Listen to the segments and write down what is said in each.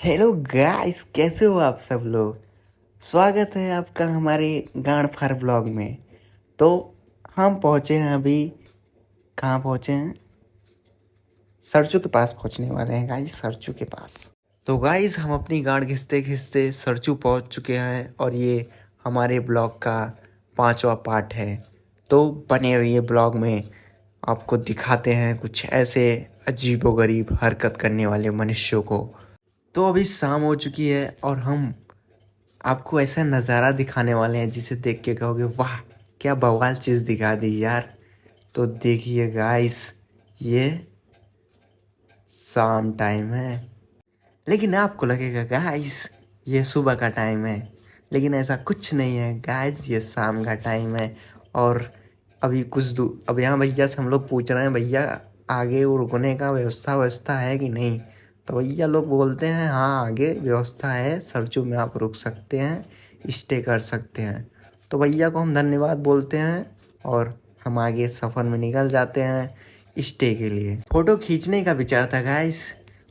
Hello guys, कैसे हो आप सब लोग। स्वागत है आपका हमारे गांड फार ब्लॉग में। तो हम पहुंचे हैं अभी। कहाँ पहुंचे हैं? सरचू के पास पहुंचने वाले हैं गाइस, सरचू के पास। तो गाइस, हम अपनी गांड घिसते घिसते सरचू पहुंच चुके हैं और ये हमारे ब्लॉग का 5वां पार्ट है। तो बने रहिए ब्लॉग में, आपको दिखाते हैं कुछ ऐसे अजीबोगरीब हरकत करने वाले मनुष्यों को। तो अभी शाम हो चुकी है और हम आपको ऐसा नज़ारा दिखाने वाले हैं जिसे देख के कहोगे वाह, क्या बवाल चीज़ दिखा दी यार। तो देखिए गाइस, ये शाम टाइम है, लेकिन आपको लगेगा गाइस ये सुबह का टाइम है, लेकिन ऐसा कुछ नहीं है गाइस, ये शाम का टाइम है। और अभी कुछ दूर, अब यहाँ भैया से हम लोग पूछ रहे हैं भैया आगे रुकने का व्यवस्था है कि नहीं। तो भैया लोग बोलते हैं हाँ आगे व्यवस्था है, सरचू में आप रुक सकते हैं, स्टे कर सकते हैं। तो भैया को हम धन्यवाद बोलते हैं और हम आगे सफ़र में निकल जाते हैं स्टे के लिए। फ़ोटो खींचने का विचार था गाइस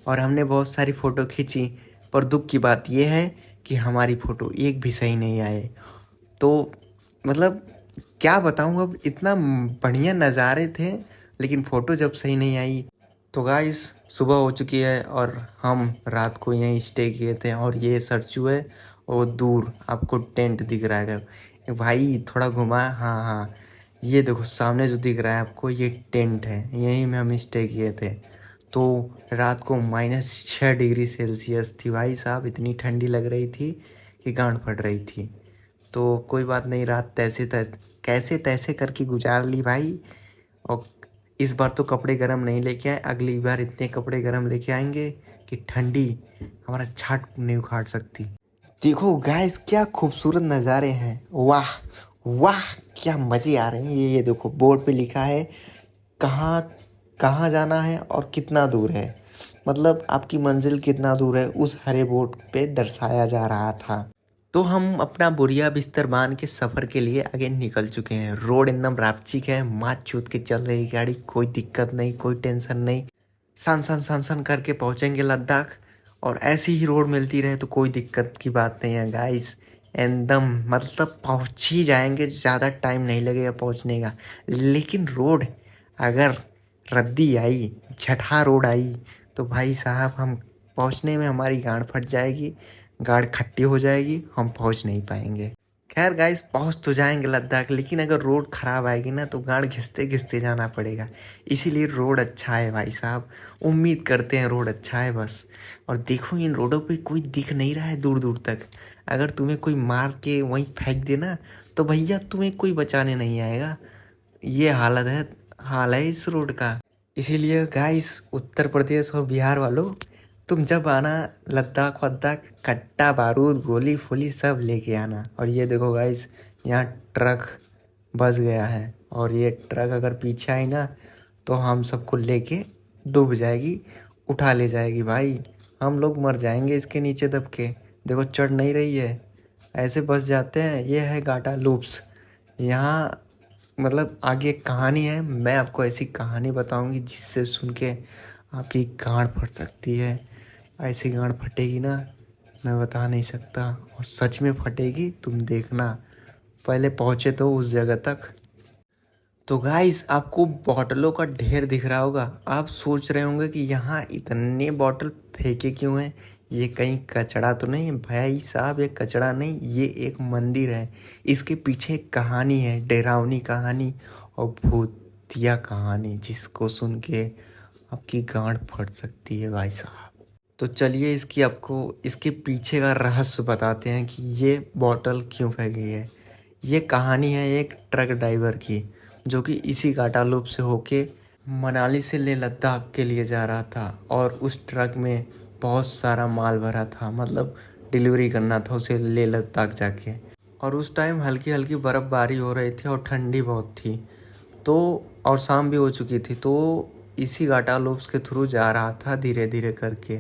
और हमने बहुत सारी फ़ोटो खींची, पर दुख की बात यह है कि हमारी फ़ोटो एक भी सही नहीं आए। तो मतलब क्या बताऊँ, अब इतना बढ़िया नज़ारे थे लेकिन फ़ोटो जब सही नहीं आई। तो गाइस, सुबह हो चुकी है और हम रात को यहीं स्टे किए थे और ये सरचू है और दूर आपको टेंट दिख रहा है भाई, थोड़ा घुमा। हाँ हाँ, ये देखो सामने जो दिख रहा है आपको, ये टेंट है, यहीं में हम स्टे किए थे। तो रात को -6 डिग्री सेल्सियस थी भाई साहब, इतनी ठंडी लग रही थी कि गांड फट रही थी। तो कोई बात नहीं, रात कैसे तैसे करके गुजार ली भाई। और इस बार तो कपड़े गर्म नहीं लेके आए, अगली बार इतने कपड़े गर्म लेके आएंगे कि ठंडी हमारा छाट नहीं उखाड़ सकती। देखो गाइस, क्या खूबसूरत नज़ारे हैं, वाह वाह, क्या मज़े आ रहे हैं। ये देखो बोर्ड पे लिखा है कहाँ कहाँ जाना है और कितना दूर है, मतलब आपकी मंजिल कितना दूर है उस हरे बोर्ड पे दर्शाया जा रहा था। तो हम अपना बोरिया बिस्तर बांध के सफ़र के लिए आगे निकल चुके हैं। रोड एकदम रापचिक है, मात चूत के चल रही गाड़ी, कोई दिक्कत नहीं, कोई टेंशन नहीं। सन सन करके पहुंचेंगे लद्दाख। और ऐसी ही रोड मिलती रहे तो कोई दिक्कत की बात नहीं है गाइस, एकदम मतलब पहुंच ही जाएंगे, ज़्यादा टाइम नहीं लगेगा पहुंचने का। लेकिन रोड अगर रद्दी आई, झटहा रोड आई, तो भाई साहब हम पहुंचने में हमारी गांड फट जाएगी, गाड़ खट्टी हो जाएगी, हम पहुंच नहीं पाएंगे। खैर गाइस, पहुंच तो जाएंगे लद्दाख, लेकिन अगर रोड ख़राब आएगी ना तो गाड़ घिसते घिसते जाना पड़ेगा। इसीलिए रोड अच्छा है भाई साहब, उम्मीद करते हैं रोड अच्छा है बस। और देखो इन रोडों पे कोई दिख नहीं रहा है दूर दूर तक। अगर तुम्हें कोई मार के वहीं फेंक देना तो भैया तुम्हें कोई बचाने नहीं आएगा। ये हाल है इस रोड का। इसीलिए गाइस, उत्तर प्रदेश और बिहार वालों, तुम जब आना लद्दाख वद्दाख, कट्टा बारूद गोली फोली सब लेके आना। और ये देखो गाइस, यहाँ ट्रक बस गया है और ये ट्रक अगर पीछे आई ना तो हम सबको लेके डूब जाएगी, उठा ले जाएगी भाई। हम लोग मर जाएंगे इसके नीचे दब के। देखो चढ़ नहीं रही है, ऐसे बस जाते हैं। ये है गाटा लूप्स। यहाँ मतलब आगे एक कहानी है, मैं आपको ऐसी कहानी बताऊंगी जिससे सुन के आपकी गांड फट सकती है। ऐसी गांड फटेगी ना, मैं बता नहीं सकता, और सच में फटेगी, तुम देखना। पहले पहुँचे तो उस जगह तक। तो गाइस, आपको बॉटलों का ढेर दिख रहा होगा। आप सोच रहे होंगे कि यहाँ इतने बॉटल फेंके क्यों हैं, ये कहीं कचड़ा तो नहीं है। भाई साहब, ये कचड़ा नहीं, ये एक मंदिर है। इसके पीछे एक कहानी है, डरावनी कहानी और भूतिया कहानी, जिसको सुन के आपकी गांड फट सकती है भाई साहब। तो चलिए इसके पीछे का रहस्य बताते हैं कि ये बॉटल क्यों फेंकी है। ये कहानी है एक ट्रक ड्राइवर की, जो कि इसी गाटालोप से होके मनाली से लेह लद्दाख के लिए जा रहा था। और उस ट्रक में बहुत सारा माल भरा था, मतलब डिलीवरी करना था उसे लेह लद्दाख जाके। और उस टाइम हल्की हल्की बर्फ़बारी हो रही थी और ठंडी बहुत थी। तो और शाम भी हो चुकी थी। तो इसी गाटालोप्स के थ्रू जा रहा था धीरे धीरे करके।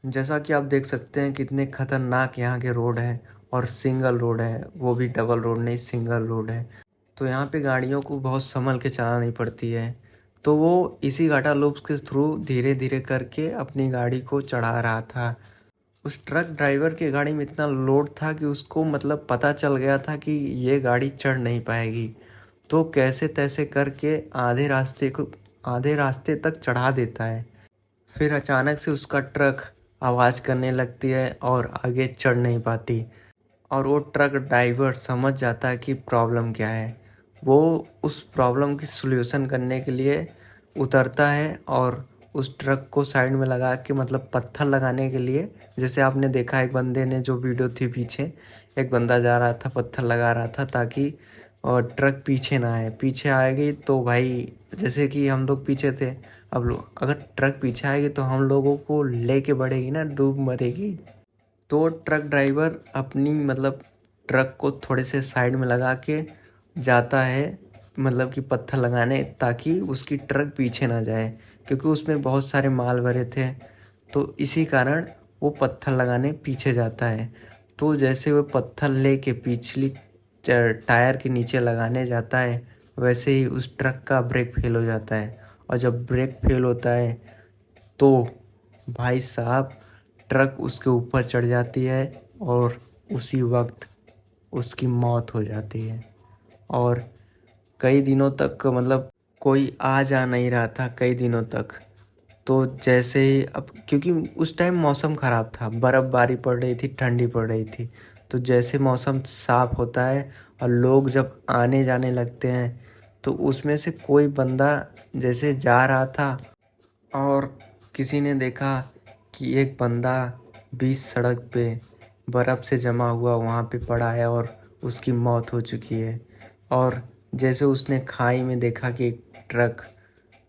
जैसा कि आप देख सकते हैं कितने खतरनाक यहाँ के रोड हैं, और सिंगल रोड है, वो भी डबल रोड नहीं, सिंगल रोड है। तो यहाँ पे गाड़ियों को बहुत संभल के चलानी पड़ती है। तो वो इसी गाटा लूप्स के थ्रू धीरे धीरे करके अपनी गाड़ी को चढ़ा रहा था। उस ट्रक ड्राइवर की गाड़ी में इतना लोड था कि उसको मतलब पता चल गया था कि ये गाड़ी चढ़ नहीं पाएगी। तो कैसे तैसे करके आधे रास्ते तक चढ़ा देता है। फिर अचानक से उसका ट्रक आवाज़ करने लगती है और आगे चढ़ नहीं पाती। और वो ट्रक ड्राइवर समझ जाता है कि प्रॉब्लम क्या है। वो उस प्रॉब्लम की सॉल्यूशन करने के लिए उतरता है और उस ट्रक को साइड में लगा के मतलब पत्थर लगाने के लिए, जैसे आपने देखा एक बंदे ने जो वीडियो थी पीछे, एक बंदा जा रहा था पत्थर लगा रहा था ताकि और ट्रक पीछे ना आए। पीछे आएगी तो भाई जैसे कि हम लोग पीछे थे, अब अगर ट्रक पीछे आएगी तो हम लोगों को लेके बढ़ेगी ना, डूब मरेगी। तो ट्रक ड्राइवर अपनी मतलब ट्रक को थोड़े से साइड में लगा के जाता है, मतलब कि पत्थर लगाने, ताकि उसकी ट्रक पीछे ना जाए, क्योंकि उसमें बहुत सारे माल भरे थे। तो इसी कारण वो पत्थर लगाने पीछे जाता है। तो जैसे वो पत्थर लेके पिछली टायर के नीचे लगाने जाता है, वैसे ही उस ट्रक का ब्रेक फेल हो जाता है। और जब ब्रेक फेल होता है तो भाई साहब ट्रक उसके ऊपर चढ़ जाती है और उसी वक्त उसकी मौत हो जाती है। और कई दिनों तक मतलब कोई आ जा नहीं रहा था कई दिनों तक। तो जैसे ही अब क्योंकि उस टाइम मौसम ख़राब था, बर्फ़बारी पड़ रही थी, ठंडी पड़ रही थी। तो जैसे मौसम साफ़ होता है और लोग जब आने जाने लगते हैं, तो उसमें से कोई बंदा जैसे जा रहा था और किसी ने देखा कि एक बंदा बीच सड़क पे बर्फ़ से जमा हुआ वहाँ पे पड़ा है और उसकी मौत हो चुकी है। और जैसे उसने खाई में देखा कि एक ट्रक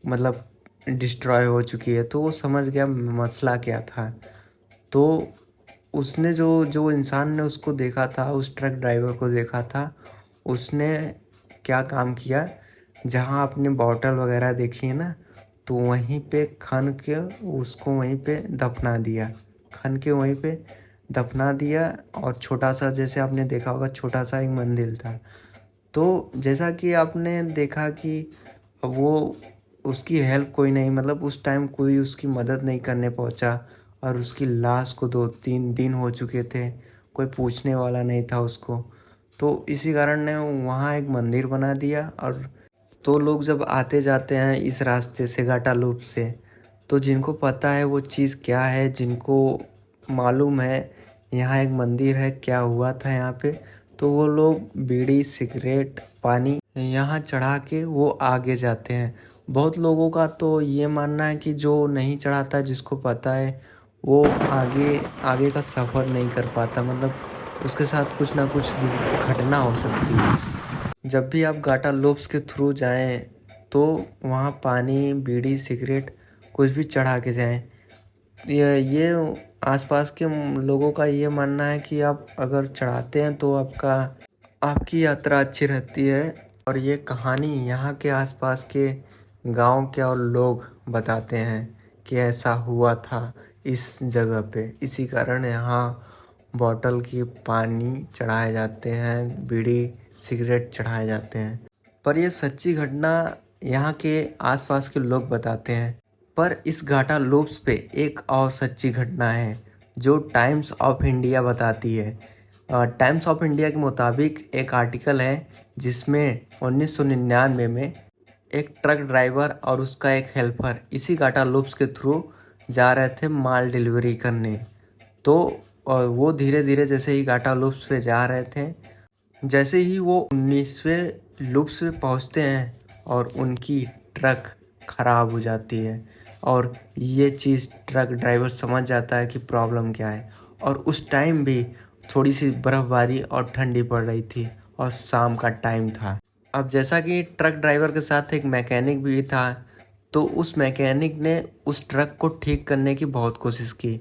मतलब डिस्ट्रॉय हो चुकी है, तो वो समझ गया मसला क्या था। तो उसने जो जो इंसान ने उसको देखा था, उस ट्रक ड्राइवर को देखा था, उसने क्या काम किया, जहाँ आपने बॉटल वगैरह देखी है ना, तो वहीं पे खन के उसको वहीं पे दफना दिया। खन के वहीं पे दफना दिया। और छोटा सा, जैसे आपने देखा होगा, छोटा सा एक मंदिर था। तो जैसा कि आपने देखा कि वो उसकी हेल्प कोई नहीं, मतलब उस टाइम कोई उसकी मदद नहीं करने पहुंचा। और उसकी लाश को 2-3 दिन हो चुके थे, कोई पूछने वाला नहीं था उसको। तो इसी कारण ने वहाँ एक मंदिर बना दिया। और तो लोग जब आते जाते हैं इस रास्ते से, घाटा लूप से, तो जिनको पता है वो चीज़ क्या है, जिनको मालूम है यहाँ एक मंदिर है, क्या हुआ था यहाँ पे, तो वो लोग बीड़ी सिगरेट पानी यहाँ चढ़ा के वो आगे जाते हैं। बहुत लोगों का तो ये मानना है कि जो नहीं चढ़ाता, जिसको पता है, वो आगे आगे का सफ़र नहीं कर पाता, मतलब उसके साथ कुछ ना कुछ घटना हो सकती है। जब भी आप गाटा लोप्स के थ्रू जाएं तो वहाँ पानी बीड़ी सिगरेट कुछ भी चढ़ा के जाएं। ये आसपास के लोगों का ये मानना है कि आप अगर चढ़ाते हैं तो आपकी यात्रा अच्छी रहती है। और ये कहानी यहाँ के आसपास के गांव के और लोग बताते हैं कि ऐसा हुआ था इस जगह पे। इसी कारण यहाँ बॉटल की पानी चढ़ाए जाते हैं, बीड़ी सिगरेट चढ़ाए जाते हैं। पर ये सच्ची घटना यहाँ के आसपास के लोग बताते हैं। पर इस घाटा लूप्स पे एक और सच्ची घटना है जो टाइम्स ऑफ इंडिया बताती है। टाइम्स ऑफ इंडिया के मुताबिक एक आर्टिकल है जिसमें 1999 में एक ट्रक ड्राइवर और उसका एक हेल्पर इसी घाटा लूप्स के थ्रू जा रहे थे माल डिलीवरी करने। तो वो धीरे धीरे जैसे ही घाटा लूप्स पे जा रहे थे, जैसे ही वो 19वें लूप्स पे पहुंचते हैं और उनकी ट्रक ख़राब हो जाती है। और ये चीज़ ट्रक ड्राइवर समझ जाता है कि प्रॉब्लम क्या है। और उस टाइम भी थोड़ी सी बर्फ़बारी और ठंडी पड़ रही थी और शाम का टाइम था। अब जैसा कि ट्रक ड्राइवर के साथ एक मैकेनिक भी था, तो उस मैकेनिक ने उस ट्रक को ठीक करने की बहुत कोशिश की,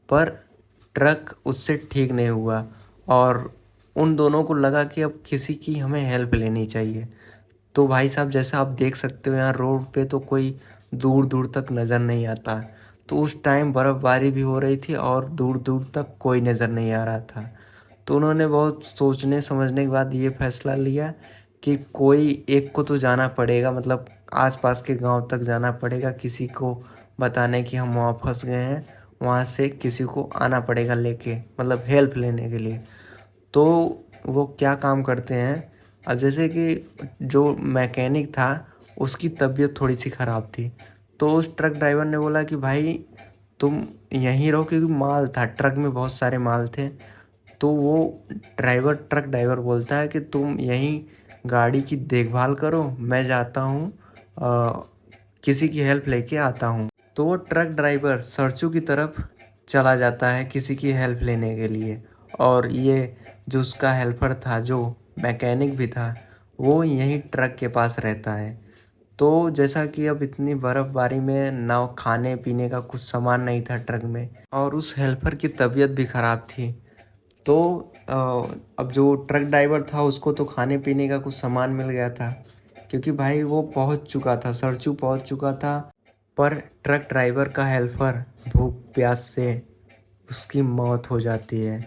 पर ट्रक उससे ठीक नहीं हुआ। और उन दोनों को लगा कि अब किसी की हमें हेल्प लेनी चाहिए। तो भाई साहब, जैसा आप देख सकते हो यहाँ रोड पे तो कोई दूर दूर तक नज़र नहीं आता। तो उस टाइम बर्फ़बारी भी हो रही थी और दूर दूर तक कोई नज़र नहीं आ रहा था। तो उन्होंने बहुत सोचने समझने के बाद ये फैसला लिया कि कोई एक को तो जाना पड़ेगा, मतलब आसपास के गांव तक जाना पड़ेगा, किसी को बताने कि हम वहाँ फंस गए हैं वहाँ से किसी को आना पड़ेगा लेके, मतलब हेल्प लेने के लिए। तो वो क्या काम करते हैं, अब जैसे कि जो मैकेनिक था उसकी तबीयत थोड़ी सी ख़राब थी, तो उस ट्रक ड्राइवर ने बोला कि भाई तुम यहीं रहो, क्योंकि माल था ट्रक में, बहुत सारे माल थे। तो वो ट्रक ड्राइवर बोलता है कि तुम यहीं गाड़ी की देखभाल करो, मैं जाता हूँ किसी की हेल्प लेके आता हूँ। तो वो ट्रक ड्राइवर सरचू की तरफ चला जाता है किसी की हेल्प लेने के लिए, और ये जो उसका हेल्पर था, जो मैकेनिक भी था, वो यहीं ट्रक के पास रहता है। तो जैसा कि अब इतनी बर्फ़बारी में ना खाने पीने का कुछ सामान नहीं था ट्रक में, और उस हेल्पर की तबीयत भी ख़राब थी। तो अब जो ट्रक ड्राइवर था उसको तो खाने पीने का कुछ सामान मिल गया था, क्योंकि भाई वो पहुंच चुका था, सरचू पहुंच चुका था। पर ट्रक ड्राइवर का हेल्पर भूख प्यास से उसकी मौत हो जाती है,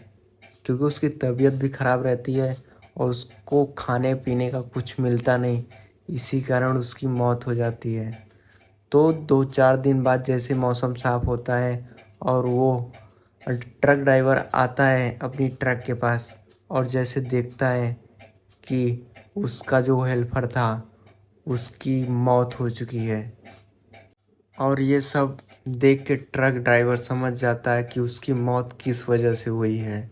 क्योंकि उसकी तबीयत भी ख़राब रहती है और उसको खाने पीने का कुछ मिलता नहीं, इसी कारण उसकी मौत हो जाती है। तो 2-4 दिन बाद जैसे मौसम साफ़ होता है और वो ट्रक ड्राइवर आता है अपनी ट्रक के पास, और जैसे देखता है कि उसका जो हेल्पर था उसकी मौत हो चुकी है, और ये सब देख के ट्रक ड्राइवर समझ जाता है कि उसकी मौत किस वजह से हुई है।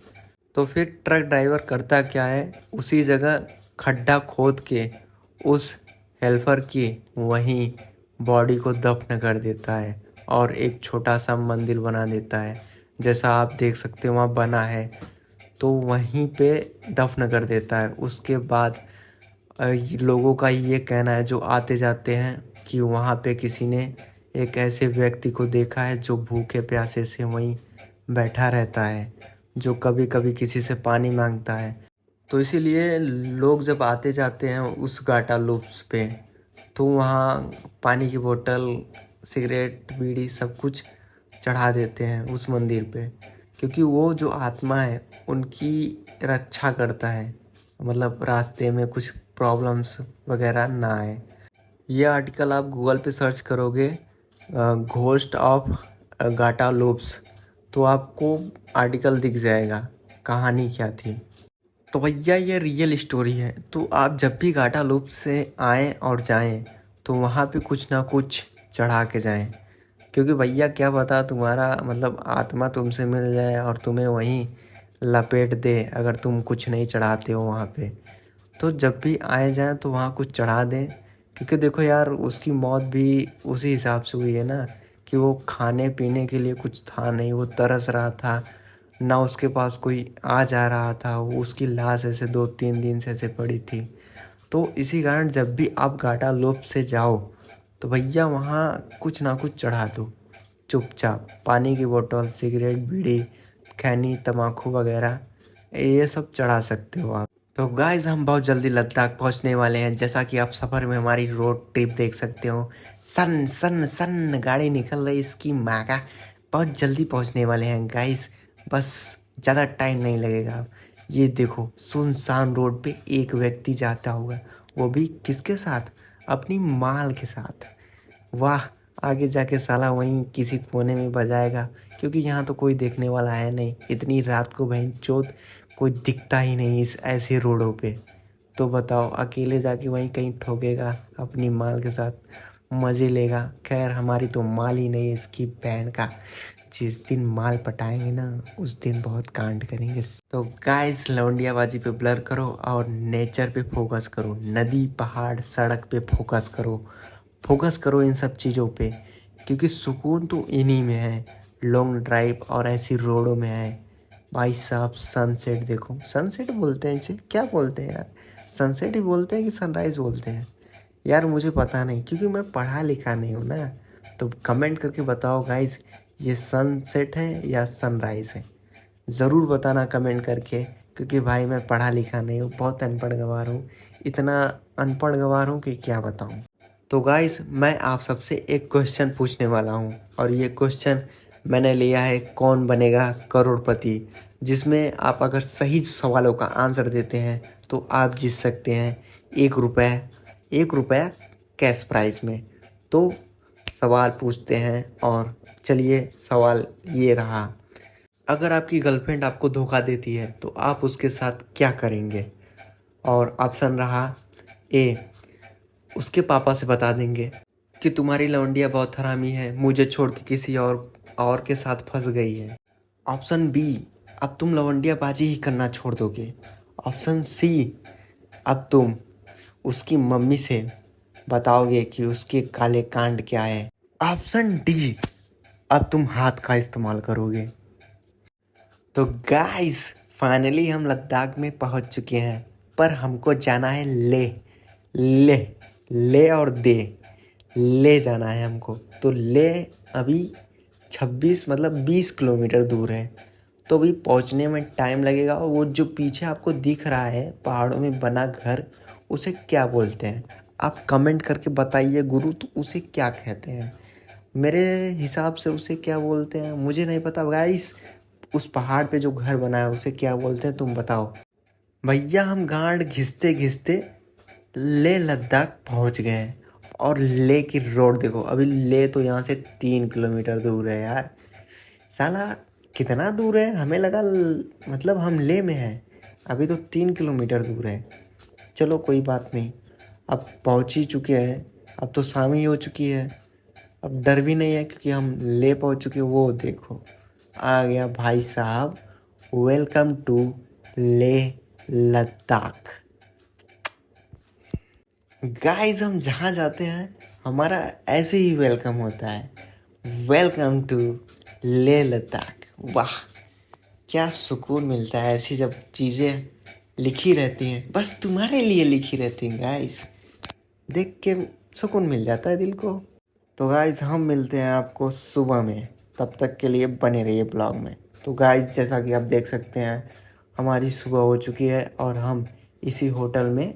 तो फिर ट्रक ड्राइवर करता क्या है, उसी जगह खड्डा खोद के उस हेल्पर की वहीं बॉडी को दफन कर देता है, और एक छोटा सा मंदिर बना देता है, जैसा आप देख सकते हो वहाँ बना है। तो वहीं पे दफन कर देता है। उसके बाद लोगों का ये कहना है जो आते जाते हैं कि वहाँ पे किसी ने एक ऐसे व्यक्ति को देखा है जो भूखे प्यासे से वहीं बैठा रहता है, जो कभी कभी किसी से पानी मांगता है। तो इसीलिए लोग जब आते जाते हैं उस गाटा लूप्स पे, तो वहाँ पानी की बोतल, सिगरेट, बीड़ी सब कुछ चढ़ा देते हैं उस मंदिर पे, क्योंकि वो जो आत्मा है उनकी रक्षा करता है, मतलब रास्ते में कुछ प्रॉब्लम्स वगैरह ना आए। ये आर्टिकल आप गूगल पे सर्च करोगे, घोस्ट ऑफ गाटा लूप्स, तो आपको आर्टिकल दिख जाएगा कहानी क्या थी। तो भैया ये रियल स्टोरी है। तो आप जब भी गाटा लूप से आएँ और जाएं तो वहाँ पे कुछ ना कुछ चढ़ा के जाएं, क्योंकि भैया क्या पता तुम्हारा मतलब आत्मा तुमसे मिल जाए और तुम्हें वहीं लपेट दे, अगर तुम कुछ नहीं चढ़ाते हो वहाँ पे। तो जब भी आए जाएं तो वहाँ कुछ चढ़ा दें, क्योंकि देखो यार उसकी मौत भी उसी हिसाब से हुई है ना, कि वो खाने पीने के लिए कुछ था नहीं, वो तरस रहा था, ना उसके पास कोई आ जा रहा था, वो उसकी लाश ऐसे 2-3 दिन से ऐसे पड़ी थी। तो इसी कारण जब भी आप गाटा लोप से जाओ तो भैया वहाँ कुछ ना कुछ चढ़ा दो, चुपचाप पानी की बोतल, सिगरेट, बीड़ी, खैनी, तम्बाकू वगैरह ये सब चढ़ा सकते हो आप। तो गाइस हम बहुत जल्दी लद्दाख पहुंचने वाले हैं, जैसा कि आप सफ़र में हमारी रोड ट्रिप देख सकते हो। सन सन सन गाड़ी निकल रही इसकी माँ का, बहुत जल्दी पहुंचने वाले हैं गाइस, बस ज़्यादा टाइम नहीं लगेगा। ये देखो सुनसान रोड पे एक व्यक्ति जाता हुआ, वो भी किसके साथ, अपनी माल के साथ। वाह, आगे जाके साला वहीं किसी कोने में बजाएगा, क्योंकि यहाँ तो कोई देखने वाला है नहीं, इतनी रात को बहन चोद कोई दिखता ही नहीं इस ऐसे रोडों पे। तो बताओ अकेले जाके वहीं कहीं ठोकेगा अपनी माल के साथ, मज़े लेगा। खैर हमारी तो माल ही नहीं है इसकी बहन का, जिस दिन माल पटाएंगे ना उस दिन बहुत कांड करेंगे। तो गाइस लौंडियाबाजी पे ब्लर करो और नेचर पे फोकस करो, नदी पहाड़ सड़क पे फोकस करो, फोकस करो इन सब चीज़ों पे, क्योंकि सुकून तो इन्हीं में है, लॉन्ग ड्राइव और ऐसी रोडों में है। भाई साहब सनसेट देखो, सनसेट बोलते हैं इसे, क्या बोलते हैं यार, सनसेट ही बोलते हैं कि सनराइज़ बोलते हैं यार, मुझे पता नहीं, क्योंकि मैं पढ़ा लिखा नहीं हूँ ना। तो कमेंट करके बताओ गाइस, ये सनसेट है या सनराइज़ है, ज़रूर बताना कमेंट करके, क्योंकि भाई मैं पढ़ा लिखा नहीं हूँ, बहुत अनपढ़ गँवार हूँ, इतना अनपढ़ गँवार हूँ कि क्या बताऊँ। तो गाइस मैं आप सबसे एक क्वेश्चन पूछने वाला हूँ, और ये क्वेश्चन मैंने लिया है कौन बनेगा करोड़पति, जिसमें आप अगर सही सवालों का आंसर देते हैं तो आप जीत सकते हैं 1 रुपया कैश प्राइज़ में। तो सवाल पूछते हैं। और चलिए सवाल ये रहा, अगर आपकी गर्लफ्रेंड आपको धोखा देती है तो आप उसके साथ क्या करेंगे? और ऑप्शन रहा ए, उसके पापा से बता देंगे कि तुम्हारी लौंडिया बहुत हरामी है, मुझे छोड़ के किसी और के साथ फंस गई है। ऑप्शन बी, अब तुम लवंडियाबाजी ही करना छोड़ दोगे। ऑप्शन सी, अब तुम उसकी मम्मी से बताओगे कि उसके काले कांड क्या है। ऑप्शन डी, अब तुम हाथ का इस्तेमाल करोगे। तो गाइस फाइनली हम लद्दाख में पहुंच चुके हैं, पर हमको जाना है ले ले और दे, ले जाना है हमको। तो ले अभी 26 मतलब 20 किलोमीटर दूर है, तो अभी पहुंचने में टाइम लगेगा। और वो जो पीछे आपको दिख रहा है पहाड़ों में बना घर, उसे क्या बोलते हैं? आप कमेंट करके बताइए गुरु, तो उसे क्या कहते हैं? मेरे हिसाब से उसे क्या बोलते हैं मुझे नहीं पता गाइस। उस पहाड़ पे जो घर बना है उसे क्या बोलते हैं, तुम बताओ। भैया हम गांड घिसते घिसते ले लद्दाख पहुंच गए। और ले की रोड देखो, अभी ले तो यहाँ से 3 किलोमीटर दूर है यार। साला कितना दूर है, हमें लगा मतलब हम ले में हैं, अभी तो 3 किलोमीटर दूर है। चलो कोई बात नहीं, अब पहुंच ही चुके हैं, अब तो शाम ही हो चुकी है, अब डर भी नहीं है क्योंकि हम ले पहुंच चुके हैं। वो देखो आ गया भाई साहब, वेलकम टू ले लद्दाख। गाइस हम जहाँ जाते हैं हमारा ऐसे ही वेलकम होता है, वेलकम टू ले लद्दाख। वाह क्या सुकून मिलता है ऐसी जब चीज़ें लिखी रहती हैं, बस तुम्हारे लिए लिखी रहती हैं गाइस, देख के सुकून मिल जाता है दिल को। तो गाइस हम मिलते हैं आपको सुबह में, तब तक के लिए बने रहिए ब्लॉग में। तो गाइस जैसा कि आप देख सकते हैं हमारी सुबह हो चुकी है और हम इसी होटल में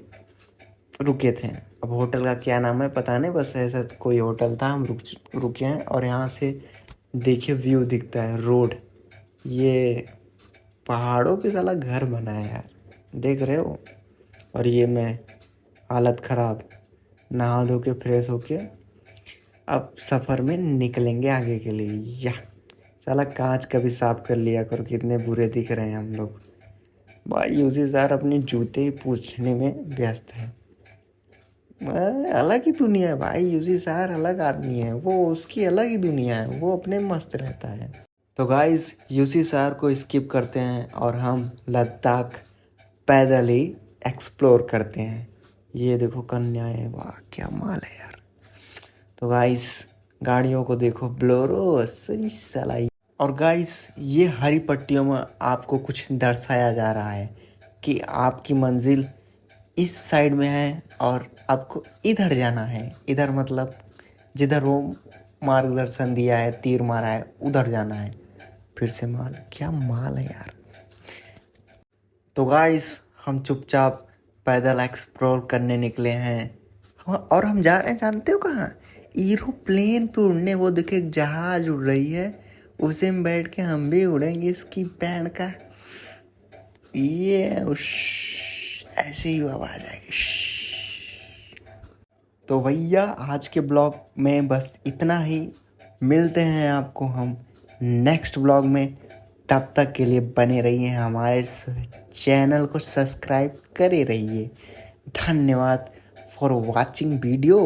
रुके थे। अब होटल का क्या नाम है पता नहीं, बस ऐसा कोई होटल था, हम रुके हैं। और यहाँ से देखिए व्यू दिखता है, रोड, ये पहाड़ों पे साला घर बना है यार, देख रहे हो। और ये मैं हालत ख़राब, नहा धो के फ्रेश होके अब सफ़र में निकलेंगे आगे के लिए। या साला कांच कभी साफ कर लिया करो, कितने बुरे दिख रहे हैं हम लोग। भाई यूसी सर अपने जूते ही पूछने में व्यस्त है। अलग ही दुनिया है भाई, यूसी सर अलग आदमी है, वो उसकी अलग ही दुनिया है, वो अपने मस्त रहता है। तो गाइस यूसी सर को स्किप करते हैं और हम लद्दाख पैदल ही एक्सप्लोर करते हैं। ये देखो कन्याएं, वाह क्या माल है यार। तो गाइस गाड़ियों को देखो, ब्लोरो सही सलाई। और गाइस ये हरी पट्टियों में आपको कुछ दर्शाया जा रहा है कि आपकी मंजिल इस साइड में है और आपको इधर जाना है। इधर मतलब जिधर वो मार्गदर्शन दिया है, तीर मारा है, उधर जाना है। फिर से माल, क्या माल है यार। तो गाइस हम चुपचाप पैदल एक्सप्लोर करने निकले हैं। और हम जा रहे हैं जानते हो कहाँ? एरोप्लेन पे उड़ने। वो देखिए जहाज उड़ रही है, उसे में बैठ के हम भी उड़ेंगे इसकी पैंट का। ये ऐसे ही आवाज आएगी। तो भैया आज के ब्लॉग में बस इतना ही, मिलते हैं आपको हम नेक्स्ट ब्लॉग में। तब तक के लिए बने रहिए, हमारे चैनल को सब्सक्राइब करे रहिए। धन्यवाद फॉर वॉचिंग वीडियो।